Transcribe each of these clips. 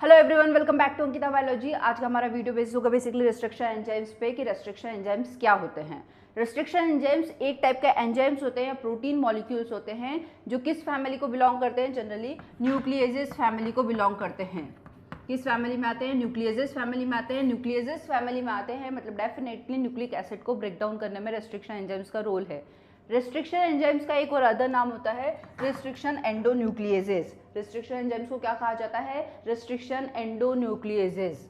Hello everyone, welcome back to Ankita biology. आज का हमारा वीडियो बेस्ड होगा बेसिकली रेस्ट्रिक्शन एंजाइम्स पे कि रेस्ट्रिक्शन एंजाइम्स क्या होते हैं। रेस्ट्रिक्शन एंजाइम्स एक टाइप के एंजाइम्स होते हैं, प्रोटीन मॉलिक्यूल्स होते हैं जो किस फैमिली को बिलोंग करते हैं, जनरली न्यूक्लियेजेस फैमिली को बिलोंग करते हैं। किस फैमिली में आते हैं? न्यूक्लियेजेस फैमिली में आते हैं। न्यूक्लियेजेस फैमिली में आते हैं मतलब डेफिनेटली न्यूक्लिक एसिड को ब्रेक डाउन करने में रेस्ट्रिक्शन एंजाइम्स का रोल है। रेस्ट्रिक्शन एंजाइम्स का एक और अदर नाम होता है रेस्ट्रिक्शन एंडोन्यूक्लियेजेस। रेस्ट्रिक्शन एंजाइम्स को क्या कहा जाता है? रेस्ट्रिक्शन एंडोन्यूक्लियेजेस।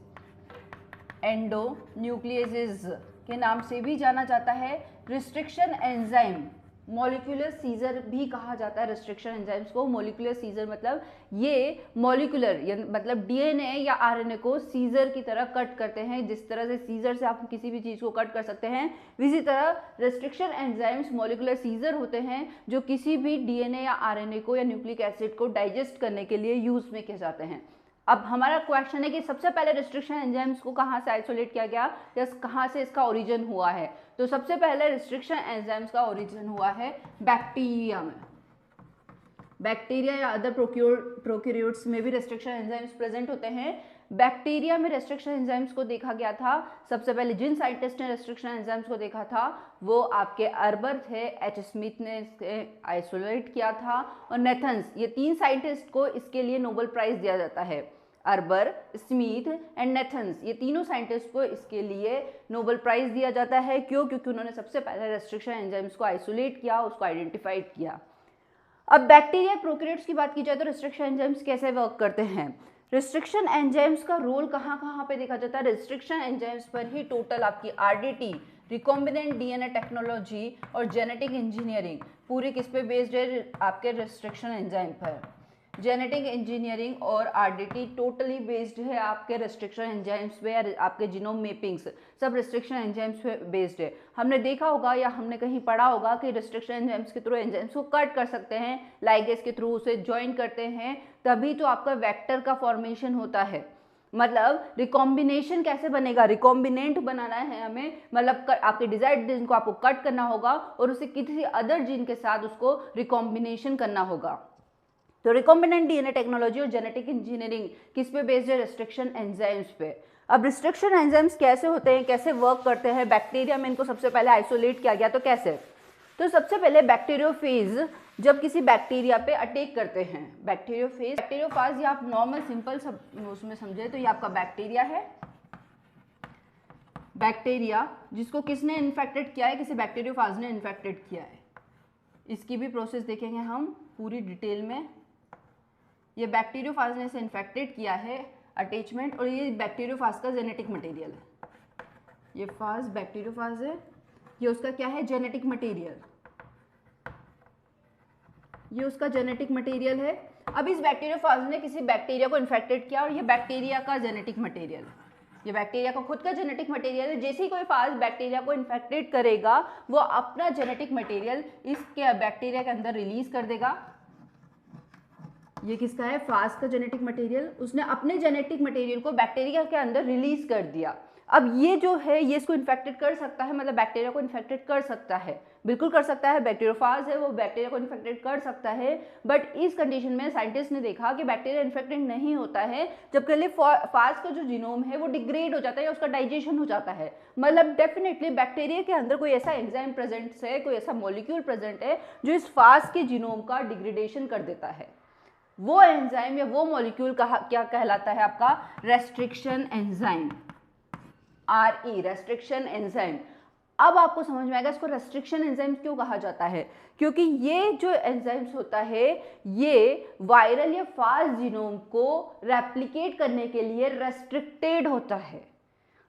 एंडोन्यूक्लियेजेस के नाम से भी जाना जाता है। रेस्ट्रिक्शन एंजाइम मॉलिक्यूलर सीजर भी कहा जाता है। रेस्ट्रिक्शन एंजाइम्स को मॉलिक्यूलर सीजर मतलब ये मॉलिक्यूलर मतलब डीएनए या आरएनए को सीजर की तरह कट करते हैं। जिस तरह से सीजर से आप किसी भी चीज़ को कट कर सकते हैं, इसी तरह रेस्ट्रिक्शन एंजाइम्स मॉलिक्यूलर सीजर होते हैं जो किसी भी डीएनए या आरएनए को या न्यूक्लिक एसिड को डाइजेस्ट करने के लिए यूज में किए जाते हैं। अब हमारा क्वेश्चन है कि सबसे पहले रेस्ट्रिक्शन एंजाइम्स को कहाँ से आइसोलेट किया गया या कहाँ से इसका ओरिजिन हुआ है? तो सबसे पहले रेस्ट्रिक्शन एंजाइम्स का ओरिजिन हुआ है बैक्टीरिया में। बैक्टीरिया या अदर प्रोक्यूरियोट्स में भी रेस्ट्रिक्शन एंजाइम्स प्रेजेंट होते हैं। बैक्टीरिया में रेस्ट्रिक्शन एंजाइम्स को देखा गया था। सबसे पहले जिन साइंटिस्ट ने रेस्ट्रिक्शन एंजाइम्स को देखा था वो आपके अर्बर थे, एच स्मिथ ने इसके आइसोलेट किया था, और नेथन्स, ये तीन साइंटिस्ट को इसके लिए नोबेल प्राइज दिया जाता है। अर्बर, स्मिथ एंड नेथन्स, ये तीनों साइंटिस्ट को इसके लिए नोबेल प्राइज दिया जाता है। क्यों? क्योंकि उन्होंने सबसे पहले रेस्ट्रिक्शन एंजाइम्स को आइसोलेट किया, उसको आइडेंटिफाइड किया। अब बैक्टीरिया प्रोकैरियोट्स की बात की जाए तो रेस्ट्रिक्शन एंजाइम्स कैसे वर्क करते हैं? रेस्ट्रिक्शन एंजाइम्स का रोल कहाँ कहाँ पे देखा जाता है? रेस्ट्रिक्शन एंजाइम्स पर ही टोटल आपकी आरडीटी, रिकॉम्बिनेंट डीएनए टेक्नोलॉजी और जेनेटिक इंजीनियरिंग पूरी किस पे बेस्ड है? आपके रेस्ट्रिक्शन एंजाइम पर। जेनेटिक इंजीनियरिंग और आरडीटी टोटली बेस्ड है आपके रेस्ट्रिक्शन एंजाइम्स पे, या आपके जीनोम मैपिंग्स सब रेस्ट्रिक्शन एंजाइम्स पे बेस्ड है। हमने देखा होगा या हमने कहीं पढ़ा होगा कि रेस्ट्रिक्शन एंजाइम्स के थ्रू एंजाइम्स को कट कर सकते हैं, लाइगेज के थ्रू उसे ज्वाइन करते हैं, तभी तो आपका वेक्टर का फॉर्मेशन होता है। मतलब रिकॉम्बिनेशन कैसे बनेगा? रिकॉम्बिनेंट बनाना है हमें, मतलब आपके डिजायर्ड जीन को आपको कट करना होगा और उसे किसी अदर जीन के साथ उसको रिकॉम्बिनेशन करना होगा। तो रिकॉम्बिनेंट डीएनए टेक्नोलॉजी और जेनेटिक इंजीनियरिंग किस पे बेस्ड है? रेस्ट्रिक्शन एंजाइम्स पे। अब रेस्ट्रिक्शन एंजाइम्स कैसे होते हैं, कैसे वर्क करते हैं? बैक्टीरिया में इनको सबसे पहले आइसोलेट किया गया, तो कैसे? तो सबसे पहले बैक्टीरियोफेज जब किसी बैक्टीरिया पे अटैक करते हैं, बैक्टीरियोफाज या आप नॉर्मल सिंपल सब उसमें समझे तो ये आपका बैक्टीरिया है। बैक्टीरिया जिसको किसने इन्फेक्टेड किया है? किसी बैक्टीरियोफाज ने इन्फेक्टेड किया है। इसकी भी प्रोसेस देखेंगे हम पूरी डिटेल में। ये बैक्टीरियोफाज ने इसे इन्फेक्टेड किया है, अटैचमेंट, और ये बैक्टीरियोफाज का जेनेटिक मटेरियल है। ये फाज बैक्टीरियोफाज है, ये उसका क्या है? Genetic material. ये उसका जेनेटिक मटेरियल है। अब इस बैक्टीरियोफाज ने किसी बैक्टीरिया को इन्फेक्टेड किया और ये बैक्टीरिया का जेनेटिक मटेरियल है। ये बैक्टीरिया का खुद का जेनेटिक मटेरियल है। जैसे ही कोई फाज बैक्टीरिया को इन्फेक्टेड करेगा वो अपना जेनेटिक मटेरियल इसके बैक्टीरिया के अंदर रिलीज कर देगा। ये किसका है? फाज का जेनेटिक मटेरियल। उसने अपने जेनेटिक मटेरियल को बैक्टीरिया के अंदर रिलीज कर दिया। अब ये जो है ये इसको इन्फेक्टेड कर सकता है, मतलब बैक्टीरिया को इन्फेक्टेड कर सकता है, बिल्कुल कर सकता है। बैक्टीरियोफाज है वो बैक्टीरिया को इन्फेक्टेड कर सकता है, बट इस कंडीशन में साइंटिस्ट ने देखा कि बैक्टीरिया इन्फेक्टेड नहीं होता है जब पहले फाज का जो जीनोम है वो डिग्रेड हो जाता है या उसका डाइजेशन हो जाता है। मतलब डेफिनेटली बैक्टीरिया के अंदर कोई ऐसा एंजाइम प्रेजेंट है, कोई ऐसा मॉलिक्यूल प्रेजेंट है जो इस फाज के जीनोम का डिग्रेडेशन कर देता है। वो एंजाइम या वो मॉलिक्यूल क्या कहलाता है? आपका restriction enzyme, RE, restriction enzyme. अब आपको समझ में आएगा इसको रेस्ट्रिक्शन एंजाइम क्यों कहा जाता है। क्योंकि ये जो एंजाइम्स होता है ये वायरल या फाज जीनोम को रेप्लिकेट करने के लिए रेस्ट्रिक्टेड होता है।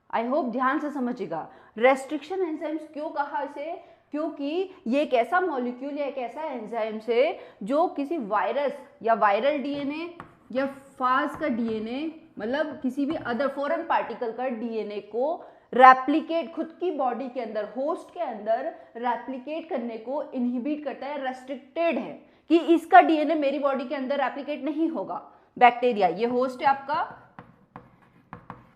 आई होप ध्यान से समझिएगा। रेस्ट्रिक्शन एंजाइम्स क्यों कहा इसे? क्योंकि ये एक ऐसा मॉलिक्यूल या एक ऐसा एंजाइम है जो किसी वायरस या वायरल डीएनए या फाज का डीएनए, मतलब किसी भी अदर फॉरेन पार्टिकल का डीएनए को रेप्लिकेट खुद की बॉडी के अंदर, होस्ट के अंदर रेप्लिकेट करने को इनहिबिट करता है, रेस्ट्रिक्टेड है कि इसका डीएनए मेरी बॉडी के अंदर रेप्लिकेट नहीं होगा। बैक्टीरिया ये होस्ट है आपका,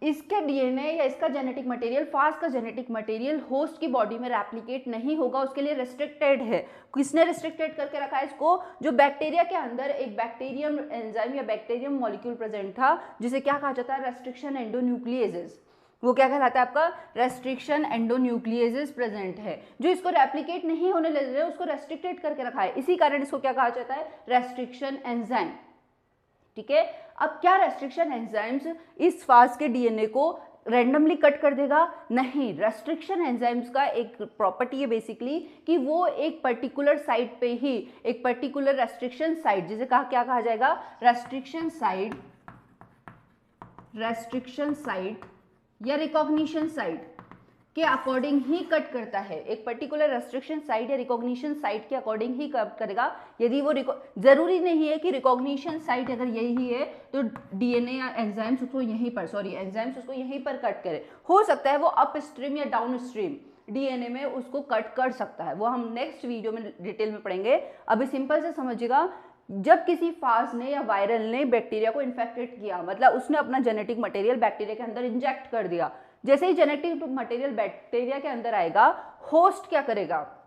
इसके डीएनए या इसका जेनेटिक मटेरियल, फास्ट का जेनेटिक मटेरियल होस्ट की बॉडी में रेप्लिकेट नहीं होगा, उसके लिए रेस्ट्रिक्टेड है। किसने रेस्ट्रिक्टेड करके रखा है इसको? जो बैक्टीरिया के अंदर एक बैक्टीरियम एंजाइम या बैक्टीरियम मॉलिक्यूल प्रेजेंट था, जिसे क्या कहा जाता है? रेस्ट्रिक्शन एंडोन्यूक्लिएजेस। वो क्या कहलाता है आपका? रेस्ट्रिक्शन एंडोन्यूक्लिएजेस प्रेजेंट है, जो इसको रेप्लिकेट नहीं होने दे रहे, उसको रेस्ट्रिक्टेड करके रखा है। इसी कारण इसको क्या कहा जाता है? Restriction enzyme. ठीक है, अब क्या रेस्ट्रिक्शन एंजाइम्स इस फास्ट के डीएनए को रैंडमली कट कर देगा? नहीं। रेस्ट्रिक्शन एंजाइम्स का एक प्रॉपर्टी है बेसिकली कि वो एक पर्टिकुलर साइट पे ही, एक पर्टिकुलर रेस्ट्रिक्शन साइट, जिसे क्या कहा जाएगा? रेस्ट्रिक्शन साइट या रिकॉग्निशन साइट के अकॉर्डिंग ही कट करता है। एक पर्टिकुलर रेस्ट्रिक्शन साइट या रिकॉग्निशन साइट के अकॉर्डिंग ही कट करेगा। यदि वो जरूरी नहीं है कि रिकॉग्निशन साइट अगर यही है तो डीएनए या एंजाइम्स उसको यहीं पर एंजाइम्स उसको यहीं पर कट करे। हो सकता है वो अप स्ट्रीम या डाउन स्ट्रीम डीएनए में उसको कट कर सकता है, वो हम नेक्स्ट वीडियो में डिटेल में पढ़ेंगे। अभी सिंपल से समझिएगा, जब किसी फाज ने या वायरल ने बैक्टीरिया को इन्फेक्टेड किया, मतलब उसने अपना जेनेटिक मटेरियल बैक्टीरिया के अंदर इंजेक्ट कर दिया। जैसे ही जेनेटिक मटेरियल बैक्टीरिया के अंदर आएगा, होस्ट क्या करेगा?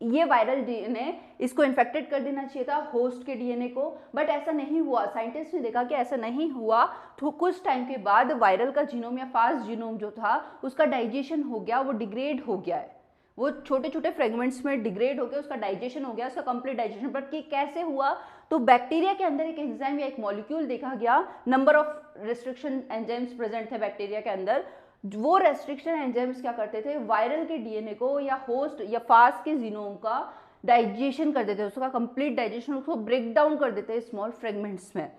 ये वायरल डीएनए इसको इन्फेक्टेड कर देना चाहिए था होस्ट के डीएनए को, बट ऐसा नहीं हुआ। साइंटिस्ट ने देखा कि ऐसा नहीं हुआ, तो कुछ टाइम के बाद वायरल का जीनोम या फास्ट जीनोम जो था उसका डाइजेशन हो गया, वो डिग्रेड हो गया है, वो छोटे छोटे फ्रेगमेंट्स में डिग्रेड हो गया, उसका डाइजेशन हो गया, उसका कंप्लीट डाइजेशन। बट ये कैसे हुआ? तो बैक्टीरिया के अंदर एक एंजाइम या एक मॉलिक्यूल देखा गया, number of restriction enzymes present थे बैक्टीरिया के अंदर। वो रेस्ट्रिक्शन एंजाइम्स क्या करते थे? वायरल के डीएनए को या होस्ट या फास्ट के जीनोम का डाइजेशन कर देते, उसका कंप्लीट डाइजेशन, उसको ब्रेक डाउन कर देते स्मॉल फ्रेगमेंट्स में।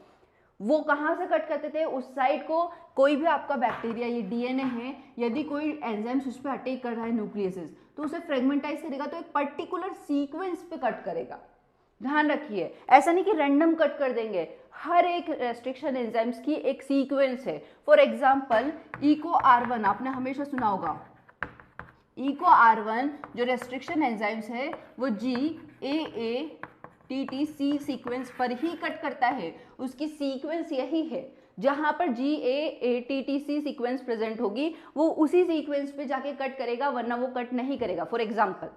वो कहाँ से कट करते थे? उस साइड को। कोई भी आपका बैक्टीरिया, ये डीएनए है, यदि कोई एंजाइम्स उस पर अटैक कर रहा है न्यूक्लियसेस, तो उसे फ्रेगमेंटाइज करेगा, तो एक पर्टिकुलर सीक्वेंस पे कट करेगा। ध्यान रखिए, ऐसा नहीं कि रैंडम कट कर देंगे, हर एक रेस्ट्रिक्शन एंजाइम्स की एक सीक्वेंस है। फॉर एग्जांपल इको R1 आपने हमेशा सुना होगा। इको R1 जो रेस्ट्रिक्शन एंजाइम्स है वो GAATTC सीक्वेंस पर ही कट करता है। उसकी सीक्वेंस यही है, जहां पर GAATTC सीक्वेंस प्रेजेंट होगी वो उसी सीक्वेंस पे जाके कट करेगा, वरना वो कट नहीं करेगा। फॉर एग्जांपल,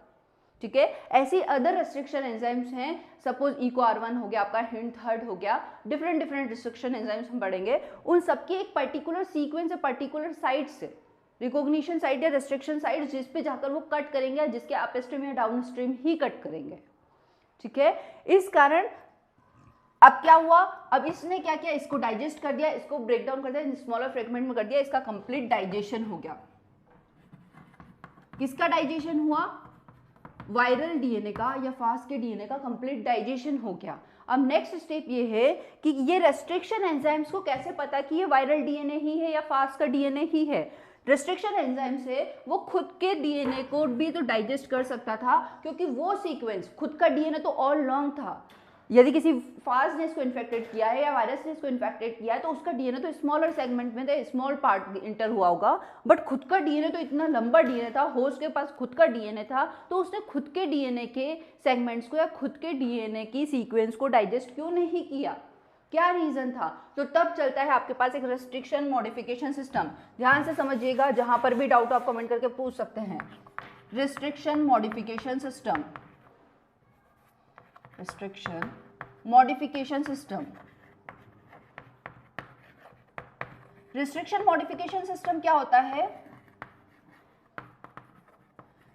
ठीक है, ऐसी अदर रेस्ट्रिक्शन एंजाइम्स हैं। सपोज इको R1 हो गया, आपका हिंड थर्ड हो गया, डिफरेंट रेस्ट्रिक्शन एंजाइम्स हम पढ़ेंगे। उन सबकी एक पर्टिकुलर सीक्वेंस है, पर्टिकुलर साइट से, रिकॉग्निशन साइट या रेस्ट्रिक्शन साइट, जिस पे जाकर वो कट करेंगे, जिसके अपस्ट्रीम या डाउनस्ट्रीम ही कट करेंगे। ठीक है, इस कारण अब क्या हुआ? अब इसने क्या किया? इसको डाइजेस्ट कर दिया, इसको ब्रेक डाउन कर दिया, स्मॉलर फ्रेगमेंट में कर दिया, इसका कंप्लीट डाइजेशन हो गया। किसका डाइजेशन हुआ? वायरल डीएनए का या फास्ट के डीएनए का कंप्लीट डाइजेशन हो गया। अब नेक्स्ट स्टेप ये है कि ये रेस्ट्रिक्शन एंजाइम्स को कैसे पता कि ये वायरल डीएनए ही है या फास्ट का डीएनए ही है? रेस्ट्रिक्शन एंजाइम से वो खुद के डीएनए को भी तो डाइजेस्ट कर सकता था, क्योंकि वो सीक्वेंस, खुद का डीएनए तो ऑल लॉन्ग था। यदि किसी फाज ने इसको इन्फेक्टेड किया है या वायरस ने इसको इन्फेक्टेड किया है, तो उसका डीएनए तो स्मॉलर सेगमेंट में था, स्मॉल पार्ट इंटर हुआ होगा, बट खुद का डीएनए तो इतना लंबा डीएनए था, होस्ट के पास खुद का डीएनए था, तो उसने खुद के डीएनए के सेगमेंट्स को या खुद के डीएनए की सीक्वेंस को डाइजेस्ट क्यों नहीं किया? क्या रीजन था? तो तब चलता है आपके पास एक रेस्ट्रिक्शन मॉडिफिकेशन सिस्टम। ध्यान से समझिएगा, जहां पर भी डाउट आप कमेंट करके पूछ सकते हैं। Restriction modification system, restriction modification system. Restriction modification system क्या होता है?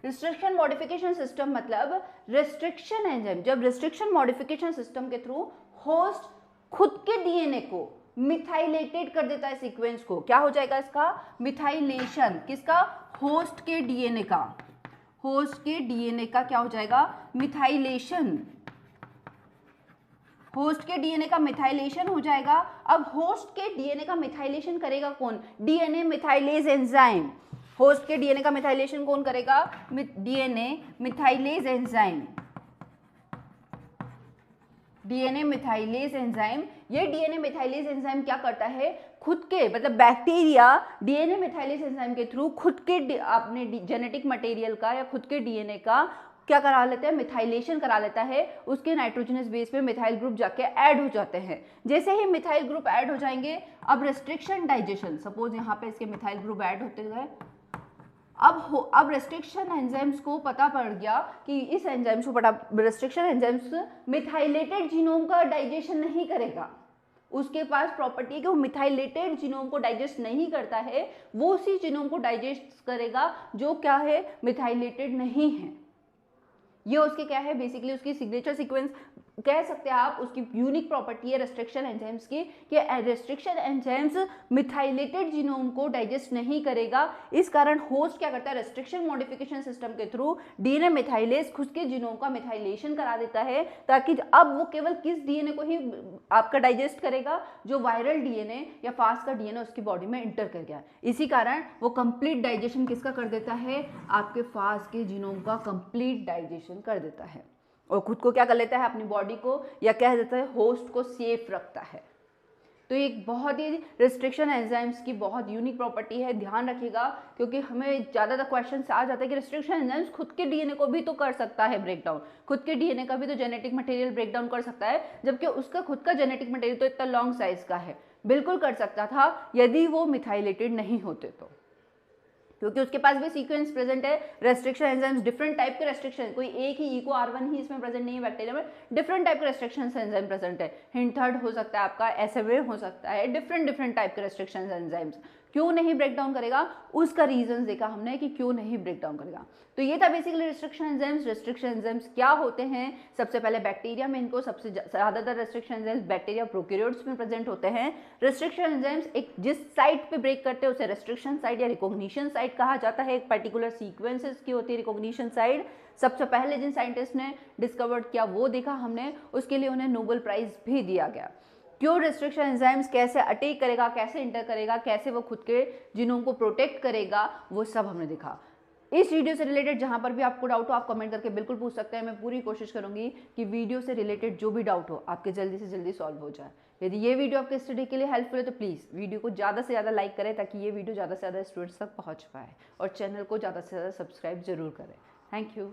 रिस्ट्रिक्शन मॉडिफिकेशन सिस्टम मतलब रेस्ट्रिक्शन एंजाइम, जब रिस्ट्रिक्शन मॉडिफिकेशन सिस्टम के थ्रू होस्ट खुद के डीएनए को मिथाइलेटेड कर देता है सीक्वेंस को, क्या हो जाएगा इसका? मिथाइलेशन। किसका? होस्ट के डीएनए का। होस्ट के डीएनए का क्या हो जाएगा? मिथाइलेशन। होस्ट के डीएनए का मिथाइलेशन हो जाएगा। अब होस्ट के डीएनए का मिथाइलेशन करेगा कौन? DNA methylase enzyme. होस्ट के डीएनए का मिथाइलेशन कौन करेगा? DNA methylase enzyme. DNA methylase enzyme. ये डीएनए मिथाइलेज एंजाइम क्या करता है? खुद के, मतलब बैक्टीरिया डीएनए मिथाइलेज एंजाइम के थ्रू खुद के अपने जेनेटिक मटेरियल का या खुद के डीएनए का क्या करा लेते हैं, मिथाइलेशन करा लेता है, उसके नाइट्रोजनस बेस पे मिथाइल ग्रुप जाके ऐड हो जाते हैं। जैसे ही मिथाइल ग्रुप ऐड हो जाएंगे, अब रेस्ट्रिक्शन डाइजेशन, सपोज यहाँ पे इसके मिथाइल ग्रुप ऐड होते गए, अब रेस्ट्रिक्शन एंजाइम्स को पता पड़ गया कि इस एंजाइम्स को रेस्ट्रिक्शन एंजाइम्स मिथाइलेटेड जीनोम का डाइजेशन नहीं करेगा, उसके पास प्रॉपर्टी है कि वो मिथाइलेटेड जीनोम को डाइजेस्ट नहीं करता है, वो उसी जीनोम को डाइजेस्ट करेगा जो क्या है, मिथाइलेटेड नहीं है। ये उसके क्या है, बेसिकली उसकी सिग्नेचर सीक्वेंस कह सकते हैं आप, उसकी यूनिक प्रॉपर्टी है रेस्ट्रिक्शन एंजाइम्स की कि रेस्ट्रिक्शन एंजाइम्स मिथाइलेटेड जीनोम को डाइजेस्ट नहीं करेगा। इस कारण होस्ट क्या करता है, रेस्ट्रिक्शन मॉडिफिकेशन सिस्टम के थ्रू डीएनए मिथाइलेज खुद के जीनोम का मिथाइलेशन करा देता है, ताकि अब वो केवल किस डीएनए को ही आपका डाइजेस्ट करेगा, जो वायरल डीएनए या फास्ट का डीएनए उसकी बॉडी में इंटर कर गया। इसी कारण वो कंप्लीट डाइजेशन किसका कर देता है, आपके फास्ट के जीनोम का कंप्लीट डाइजेशन कर देता है, और खुद को क्या कर लेता है, अपनी बॉडी को या कह देता है होस्ट को सेफ रखता है। तो एक बहुत ही रेस्ट्रिक्शन एंजाइम्स की बहुत यूनिक प्रॉपर्टी है, ध्यान रखिएगा, क्योंकि हमें ज़्यादातर क्वेश्चन आ जाता है कि रेस्ट्रिक्शन एंजाइम्स खुद के डीएनए को भी तो कर सकता है ब्रेक डाउन, खुद के डीएनए का भी तो जेनेटिक मटेरियल ब्रेक डाउन कर सकता है, जबकि उसका खुद का जेनेटिक मटेरियल तो इतना लॉन्ग साइज का है। बिल्कुल कर सकता था यदि वो मिथाइलेटेड नहीं होते तो, क्योंकि उसके पास भी सीक्वेंस प्रेजेंट है। रेस्ट्रिक्शन एंजाइम्स डिफरेंट टाइप के रेस्ट्रिक्शन, कोई एक ही इको R1 ही इसमें प्रेजेंट नहीं है बैक्टीरिया में, डिफरेंट टाइप के रेस्ट्रिक्शन एंजाइम प्रेजेंट है। हिंथर्ड हो सकता है आपका, SMA हो सकता है, डिफरेंट टाइप के रेस्ट्रिक्शन एंजाइम्स। क्यों नहीं ब्रेक डाउन करेगा, उसका रीजन देखा हमने कि क्यों नहीं ब्रेक डाउन करेगा। तो ये था basically restriction enzymes. Restriction enzymes क्या होते हैं, सबसे पहले बैक्टीरिया में इनको सबसे ज्यादातर रेस्ट्रिक्शन एंजाइम्स बैक्टीरिया प्रोकैरियोट्स में प्रेजेंट होते हैं। रेस्ट्रिक्शन एंजाइम्स एक जिस साइट पे ब्रेक करते हैं उसे रेस्ट्रिक्शन साइट या रिकॉग्निशन साइट कहा जाता है। एक पर्टिकुलर सीक्वेंसेस की होती है रिकॉग्निशन साइट। सबसे पहले जिन साइंटिस्ट ने डिस्कवर्ड किया वो देखा हमने, उसके लिए उन्हें नोबेल प्राइज भी दिया गया। क्यों रेस्ट्रिक्शन एंजाइम्स कैसे अटैक करेगा, कैसे इंटर करेगा, कैसे वो खुद के जीनोम को प्रोटेक्ट करेगा, वो सब हमने देखा। इस वीडियो से रिलेटेड जहां पर भी आपको डाउट हो आप कमेंट करके बिल्कुल पूछ सकते हैं। मैं पूरी कोशिश करूंगी कि वीडियो से रिलेटेड जो भी डाउट हो आपके जल्दी से जल्दी सॉल्व हो जाए। यदि ये वीडियो आपके स्टडी के लिए हेल्पफुल है तो प्लीज़ वीडियो को ज़्यादा से ज़्यादा लाइक करें, ताकि ये वीडियो ज़्यादा से ज़्यादा स्टूडेंट्स तक पहुँच पाए, और चैनल को ज़्यादा से ज़्यादा सब्सक्राइब जरूर करें। Thank you.